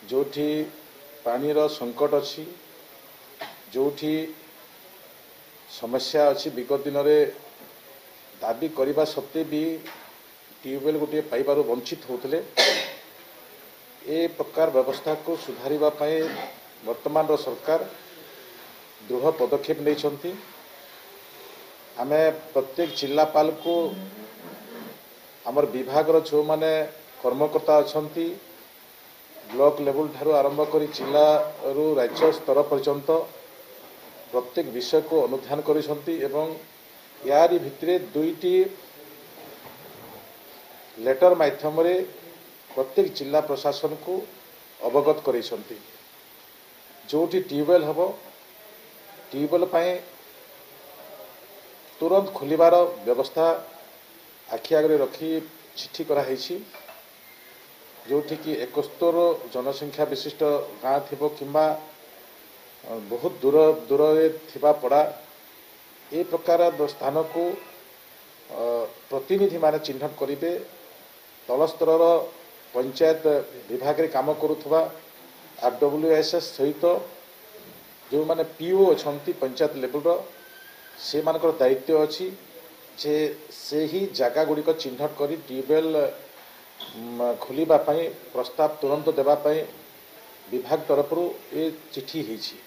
जोठी पानीर संकट अच्छी जोठी समस्या अच्छी विगत दिन में दाबी करने सत्वे भी ट्यूबवेल गोटे पाइबार वंचित होते ए प्रकार व्यवस्था को सुधारिबा पाए वर्तमान सरकार दृढ़ पदक्षेप नहीं। आमे प्रत्येक जिलापाल को आमर विभाग जो माने कर्मकर्ता अच्छा ब्लॉक लेवल ठारू आरंभ कर जिला रु राज्य स्तर पर्यंत प्रत्येक विषय को अनुध्यान करिसंती एवं यारी भितरे दुईटी लेटर माध्यम रे प्रत्येक जिला प्रशासन को अवगत करिसंती। जोटी ट्यूबवेल हबो ट्यूबवेल पाए तुरंत खोलिबार व्यवस्था आखि आगे रखी चिठी कराई जोठी कि 71 जनसंख्या विशिष्ट गाँ थिबो किंबा बहुत दूर दूर थिबा पड़ा ए प्रकार स्थान को प्रतिनिधि माने चिन्हट करिवे। तल स्तर पंचायत विभाग रे काम करुथबा RWSS सहित जो माने पीओ अछंती पंचायत लेवल से मानकर दायित्व अच्छी जे से ही जगह गुड़िक चिन्हट कर ट्यूबवेल खोलिबा पई प्रस्ताव तुरंत देबा पई विभाग तरफ ये चिठी होईछि।